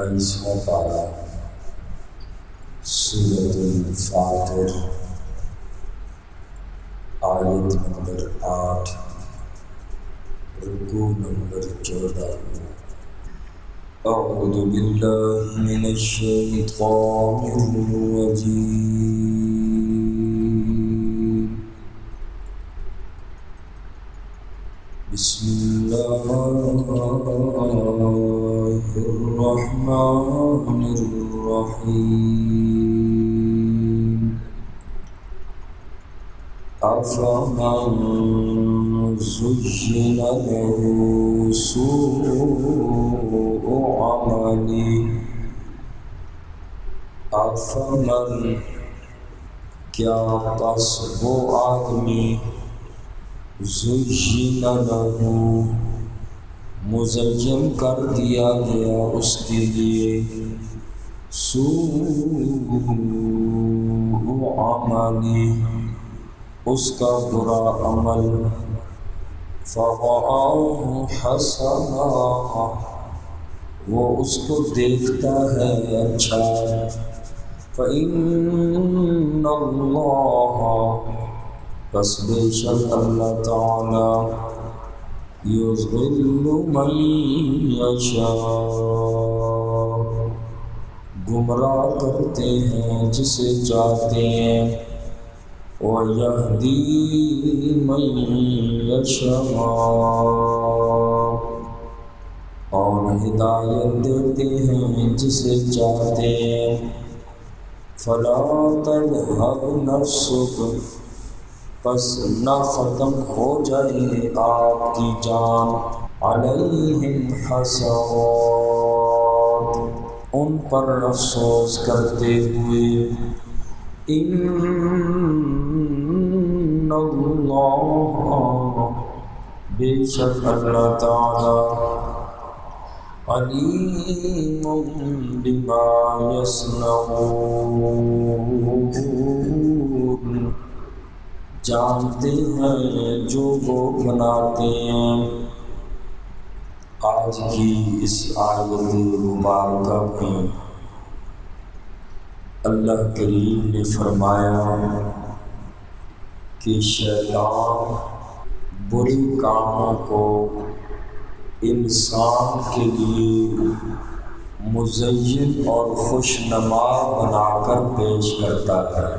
22واں پارہ سورۃ الفاطر آیت نمبر 8 رکوع نمبر 14۔ اعوذ باللہ من الشیطان الرجیم، بسم اللہ الرحمن الرحیم۔ افمن زین له سوء عمله، افمن کیا پس وہ آدمی زین له مزین کر دیا گیا اس کے لیے سوء عملی اس کا برا عمل، فرآہ حسنا وہ اس کو دیکھتا ہے اچھا، فإن اللہ پس بے شک اللہ تعالی یضل من یشاء گمراہ کرتے ہیں جسے چاہتے ہیں، وَيَهْدِي مَن يَشَاءُ اور ہدایت دیتے ہیں جسے چاہتے ہیں۔ فَلَا تَذْهَبْ نَفْسُكَ پس نہ ختم ہو جائے آپ کی جان، عَلَيْهِمْ حَسَرَاتٍ ان پر افسوس کرتے ہوئے، ان اللہ بے شک اللہ تعالی علیم بما یصنعون جانتے ہیں جو وہ بناتے ہیں۔ آج کی اس آیت مبارکہ میں اللہ کریم نے فرمایا کہ شیطان برے کاموں کو انسان کے لیے مزین اور خوشنما بنا کر پیش کرتا ہے۔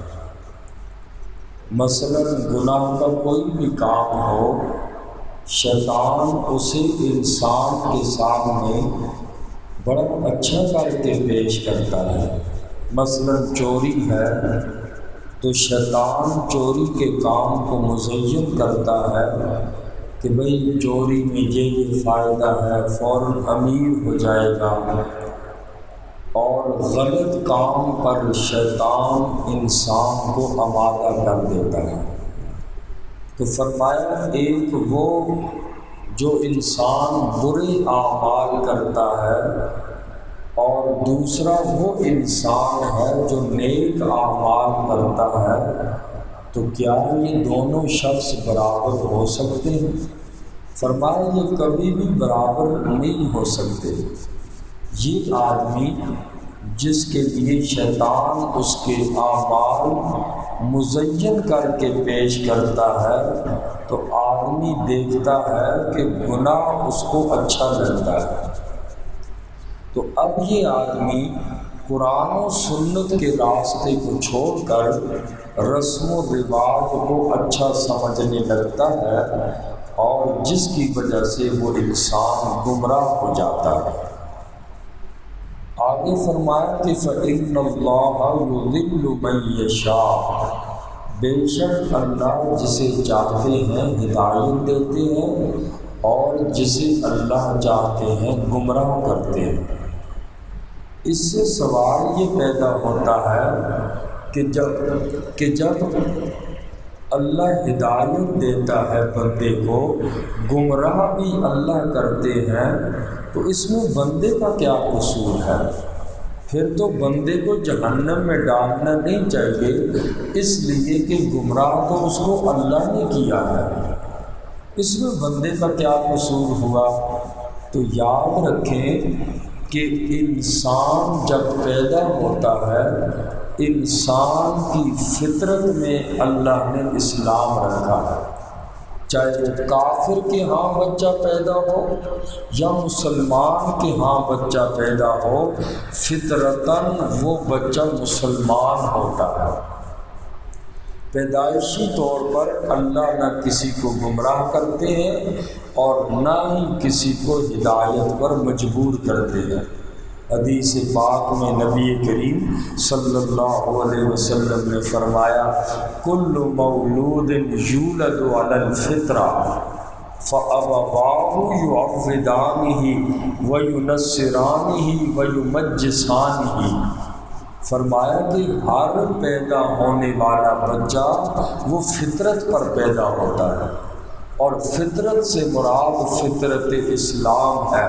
مثلا گناہ کا کوئی بھی کام ہو، شیطان اسے انسان کے سامنے بڑا اچھا کر کے پیش کرتا ہے۔ مثلا چوری ہے تو شیطان چوری کے کام کو مزین کرتا ہے کہ بھئی چوری میں یہ فائدہ ہے، فوراً امیر ہو جائے گا، اور غلط کام پر شیطان انسان کو آمادہ کر دیتا ہے۔ تو فرمایا ایک وہ جو انسان برے اعمال کرتا ہے، اور دوسرا وہ انسان ہے جو نیک اعمال کرتا ہے، تو کیا یہ دونوں شخص برابر ہو سکتے ہیں؟ فرمایا یہ کبھی بھی برابر نہیں ہو سکتے۔ یہ آدمی جس کے لیے شیطان اس کے اعمال مزین کر کے پیش کرتا ہے، تو آدمی دیکھتا ہے کہ گناہ اس کو اچھا لگتا ہے، تو اب یہ آدمی قرآن و سنت کے راستے کو چھوڑ کر رسم و رواج کو اچھا سمجھنے لگتا ہے، اور جس کی وجہ سے وہ انسان گمراہ ہو جاتا ہے۔ آگے فرمایا کہ فَإِنَّ اللَّهَ يُضِلُّ مَن يَشَاءُ بے شک اللہ جسے چاہتے ہیں ہدایت دیتے ہیں، اور جسے اللہ چاہتے ہیں گمراہ کرتے ہیں۔ اس سے سوال یہ پیدا ہوتا ہے کہ جب اللہ ہدایت دیتا ہے بندے کو، گمراہ بھی اللہ کرتے ہیں، تو اس میں بندے کا کیا قصور ہے؟ پھر تو بندے کو جہنم میں ڈالنا نہیں چاہیے، اس لیے کہ گمراہ تو اس کو اللہ نے کیا ہے، اس میں بندے کا کیا قصور ہوا؟ تو یاد رکھیں کہ انسان جب پیدا ہوتا ہے انسان کی فطرت میں اللہ نے اسلام رکھا ہے، چاہے وہ کافر کے ہاں بچہ پیدا ہو یا مسلمان کے ہاں بچہ پیدا ہو، فطرتاً وہ بچہ مسلمان ہوتا ہے۔ پیدائشی طور پر اللہ نہ کسی کو گمراہ کرتے ہیں اور نہ ہی کسی کو ہدایت پر مجبور کرتے ہیں۔ حدیث پاک میں نبی کریم صلی اللہ علیہ وسلم نے فرمایا، کل مولود یولد علی الفطرہ فأبواہ یعودانہ وینصرانہ ویمجسانہ۔ فرمایا کہ ہر پیدا ہونے والا بچہ وہ فطرت پر پیدا ہوتا ہے، اور فطرت سے مراد فطرت اسلام ہے۔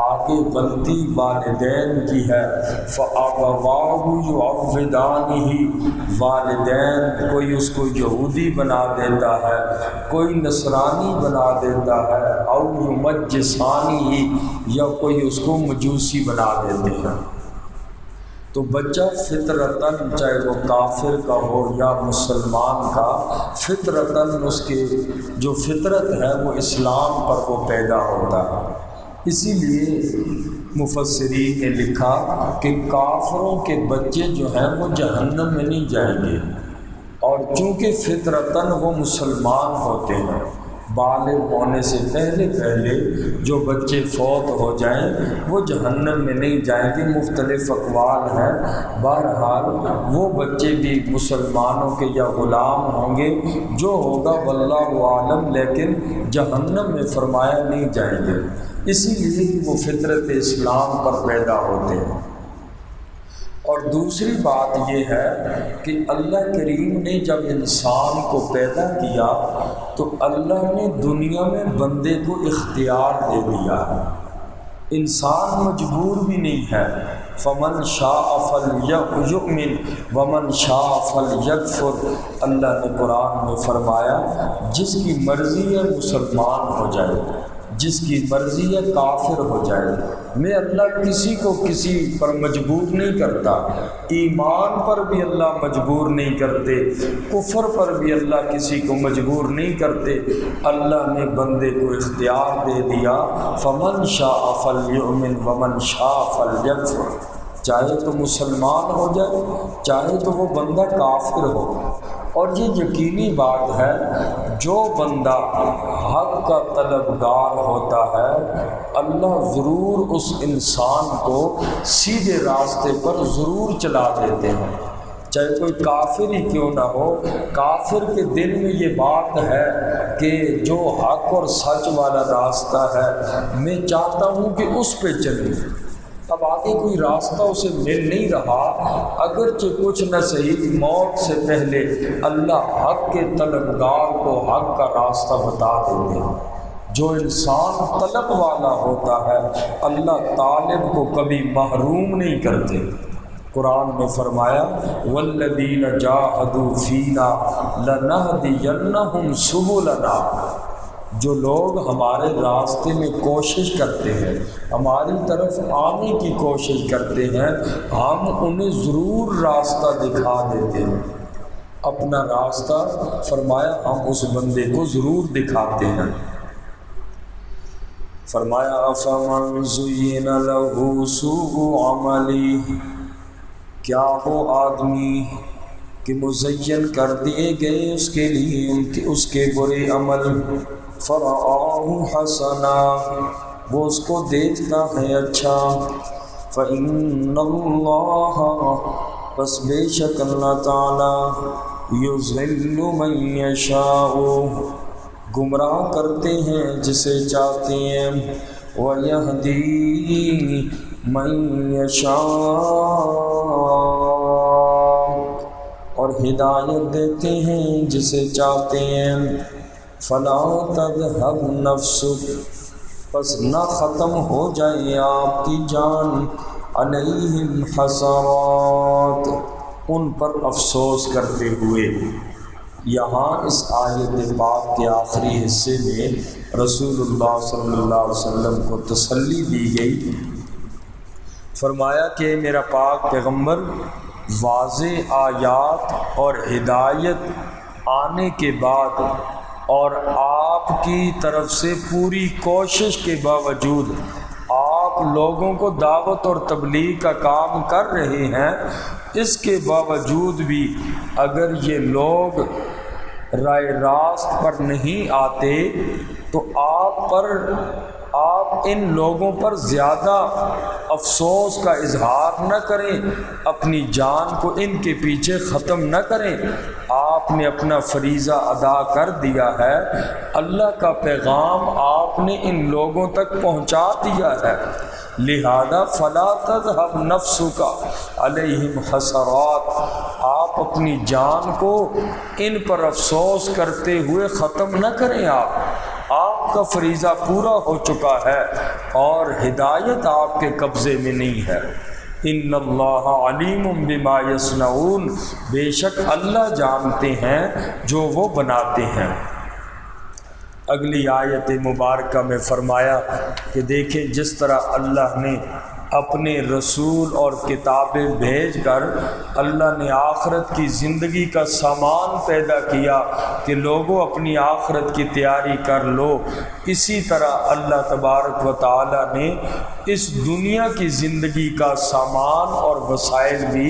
آگے غلطی والدین کی ہے، فَأَبَوَاهُ يُعَوِّدَانِهِ، والدین کوئی اس کو یہودی بنا دیتا ہے، کوئی نصرانی بنا دیتا ہے، او یمجسانہ، یا کوئی اس کو مجوسی بنا دیتے ہیں۔ تو بچہ فطرتاً چاہے وہ کافر کا ہو یا مسلمان کا، فطرتاً اس کے جو فطرت ہے وہ اسلام پر وہ پیدا ہوتا ہے۔ اسی لیے مفسرین نے لکھا کہ کافروں کے بچے جو ہیں وہ جہنم میں نہیں جائیں گے، اور چونکہ فطرتاً وہ مسلمان ہوتے ہیں، بالغ ہونے سے پہلے جو بچے فوت ہو جائیں وہ جہنم میں نہیں جائیں گے۔ مختلف اقوال ہیں، بہرحال وہ بچے بھی مسلمانوں کے یا غلام ہوں گے، جو ہوگا واللہ عالم، لیکن جہنم میں فرمایا نہیں جائیں گے، اسی لیے کہ وہ فطرت اسلام پر پیدا ہوتے ہیں۔ اور دوسری بات یہ ہے کہ اللہ کریم نے جب انسان کو پیدا کیا تو اللہ نے دنیا میں بندے کو اختیار دے دیا ہے، انسان مجبور بھی نہیں ہے۔ فمن شاء فلیؤمن ومن شاء فلیکفر، اللہ نے قرآن میں فرمایا جس کی مرضی ہے مسلمان ہو جائے، جس کی مرضی ہے کافر ہو جائے۔ میں اللہ کسی کو کسی پر مجبور نہیں کرتا، ایمان پر بھی اللہ مجبور نہیں کرتے، کفر پر بھی اللہ کسی کو مجبور نہیں کرتے۔ اللہ نے بندے کو اختیار دے دیا، فمن شاء فلیؤمن ومن شاء فلیکفر، چاہے تو مسلمان ہو جائے چاہے تو وہ بندہ کافر ہو۔ اور یہ یقینی بات ہے، جو بندہ حق کا طلبگار ہوتا ہے اللہ ضرور اس انسان کو سیدھے راستے پر ضرور چلا دیتے ہیں، چاہے کوئی کافر ہی کیوں نہ ہو۔ کافر کے دل میں یہ بات ہے کہ جو حق اور سچ والا راستہ ہے میں چاہتا ہوں کہ اس پہ چلے۔ اب آگے کوئی راستہ اسے مل نہیں رہا، اگرچہ کچھ نہ صحیح موت سے پہلے اللہ حق کے طلبگار کو حق کا راستہ بتا دیتے ہیں۔ جو انسان طلب والا ہوتا ہے اللہ طالب کو کبھی محروم نہیں کرتے۔ قرآن میں فرمایا والذین جاہدوا فینا لنہدینہم سبلنا، جو لوگ ہمارے راستے میں کوشش کرتے ہیں، ہماری طرف آنے کی کوشش کرتے ہیں، ہم انہیں ضرور راستہ دکھا دیتے ہیں۔ اپنا راستہ فرمایا ہم اس بندے کو ضرور دکھاتے ہیں۔ فرمایا افمن زین لہ سوء عملی، کیا وہ آدمی کہ مزین کر دیے گئے اس کے لیے اس کے برے عمل، فرآہ حسنا، وہ اس کو دیکھتا ہے اچھا، فإن اللہ، پس بے شک اللہ تعالی، یضل من یشاء، گمراہ کرتے ہیں جسے چاہتے ہیں، ویہدی من یشاء، اور ہدایت دیتے ہیں جسے چاہتے ہیں۔ فلا تذہب نفسک، پس نہ ختم ہو جائے آپ کی جان، علیہم حسرات، ان پر افسوس کرتے ہوئے۔ یہاں اس آیت پاک کے آخری حصے میں رسول اللہ صلی اللہ علیہ وسلم کو تسلی دی گئی فرمایا کہ میرا پاک پیغمبر واضح آیات اور ہدایت آنے کے بعد اور آپ کی طرف سے پوری کوشش کے باوجود آپ لوگوں کو دعوت اور تبلیغ کا کام کر رہے ہیں، اس کے باوجود بھی اگر یہ لوگ رائے راست پر نہیں آتے تو آپ ان لوگوں پر زیادہ افسوس کا اظہار نہ کریں، اپنی جان کو ان کے پیچھے ختم نہ کریں۔ آپ نے اپنا فریضہ ادا کر دیا ہے، اللہ کا پیغام آپ نے ان لوگوں تک پہنچا دیا ہے، لہذا فلا تذهب نفسک علیہم حسرات، آپ اپنی جان کو ان پر افسوس کرتے ہوئے ختم نہ کریں۔ آپ کا فریضہ پورا ہو چکا ہے اور ہدایت آپ کے قبضے میں نہیں ہے۔ ان اللہ علیم بما یصنعون، بے شک اللہ جانتے ہیں جو وہ بناتے ہیں۔ اگلی آیت مبارکہ میں فرمایا کہ دیکھیں جس طرح اللہ نے اپنے رسول اور کتابیں بھیج کر اللہ نے آخرت کی زندگی کا سامان پیدا کیا کہ لوگوں اپنی آخرت کی تیاری کر لو، اسی طرح اللہ تبارک و تعالی نے اس دنیا کی زندگی کا سامان اور وسائل بھی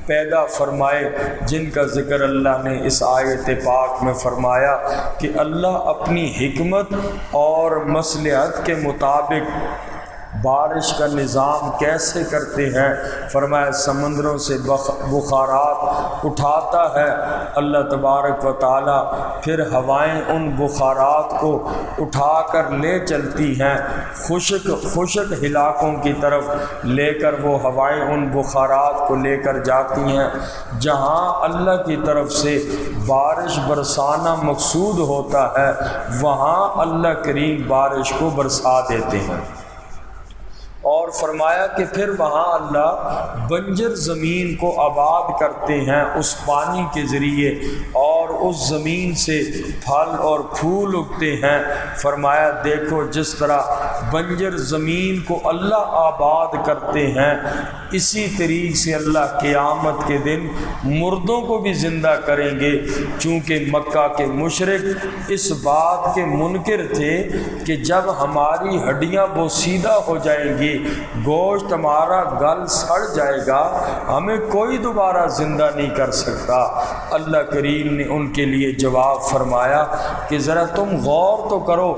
پیدا فرمائے، جن کا ذکر اللہ نے اس آیت پاک میں فرمایا کہ اللہ اپنی حکمت اور مصلحت کے مطابق بارش کا نظام کیسے کرتے ہیں۔ فرمایا سمندروں سے بخارات اٹھاتا ہے اللہ تبارک و تعالی، پھر ہوائیں ان بخارات کو اٹھا کر لے چلتی ہیں خشک علاقوں کی طرف، لے کر وہ ہوائیں ان بخارات کو لے کر جاتی ہیں جہاں اللہ کی طرف سے بارش برسانا مقصود ہوتا ہے، وہاں اللہ کریم بارش کو برسا دیتے ہیں۔ اور فرمایا کہ پھر وہاں اللہ بنجر زمین کو آباد کرتے ہیں اس پانی کے ذریعے، اور اس زمین سے پھل اور پھول اگتے ہیں۔ فرمایا دیکھو جس طرح بنجر زمین کو اللہ آباد کرتے ہیں، اسی طریقے سے اللہ قیامت کے دن مردوں کو بھی زندہ کریں گے، چونکہ مکہ کے مشرک اس بات کے منکر تھے کہ جب ہماری ہڈیاں بوسیدہ ہو جائیں گی، گوشت ہمارا گل سڑ جائے گا، ہمیں کوئی دوبارہ زندہ نہیں کر سکتا۔ اللہ کریم نے ان کے لیے جواب فرمایا کہ ذرا تم غور تو کرو،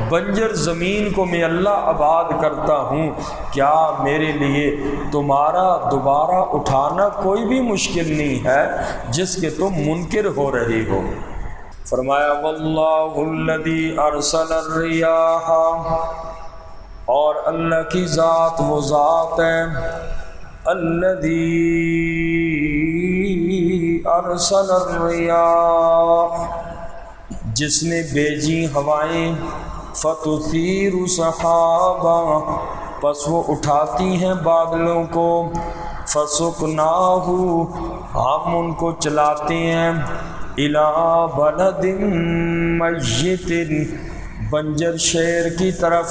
بنجر زمین کو میں اللہ آباد کرتا ہوں، کیا میرے لیے تمہارا دوبارہ اٹھانا کوئی بھی مشکل نہیں ہے جس کے تم منکر ہو رہے ہو۔ فرمایا واللہ الذی ارسل الریاح، اور اللہ کی ذات وہ ذات ہے الذی ارسل الریاح، جس نے بھیجی ہوائیں، فتثیر سحابا، پس وہ اٹھاتی ہیں بادلوں کو، فسقناہ، ہم ان کو چلاتے ہیں، الی بلد میت، بنجر شہر کی طرف،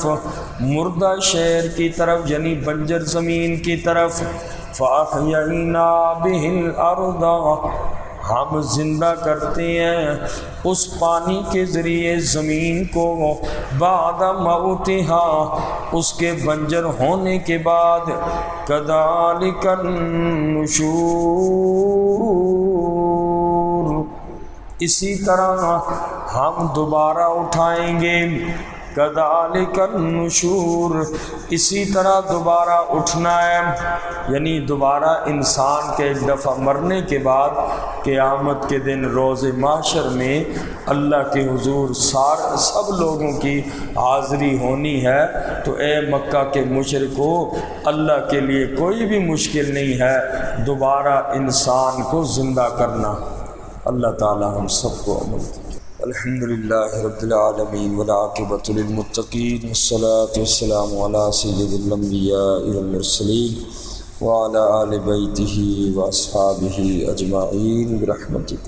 مردہ شہر کی طرف، یعنی بنجر زمین کی طرف، فاحیینا بہ الارض، ہم زندہ کرتے ہیں اس پانی کے ذریعے زمین کو، بعد موتہا، اس کے بنجر ہونے کے بعد، کذالک النشور، اسی طرح ہم دوبارہ اٹھائیں گے، کذالک النشور، اسی طرح دوبارہ اٹھنا ہے، یعنی دوبارہ انسان کے ایک دفعہ مرنے کے بعد قیامت کے دن روز محشر میں اللہ کے حضور سب لوگوں کی حاضری ہونی ہے۔ تو اے مکہ کے مشرکو، اللہ کے لیے کوئی بھی مشکل نہیں ہے دوبارہ انسان کو زندہ کرنا۔ اللہ تعالی ہم سب کو عمل کرے۔ الحمدللہ رب العالمین والعاقبۃ للمتقین، والصلاة والسلام علی سید الانبیاء والمرسلین وعلی آل بیتہ واصحابہ اجمعین برحمتک۔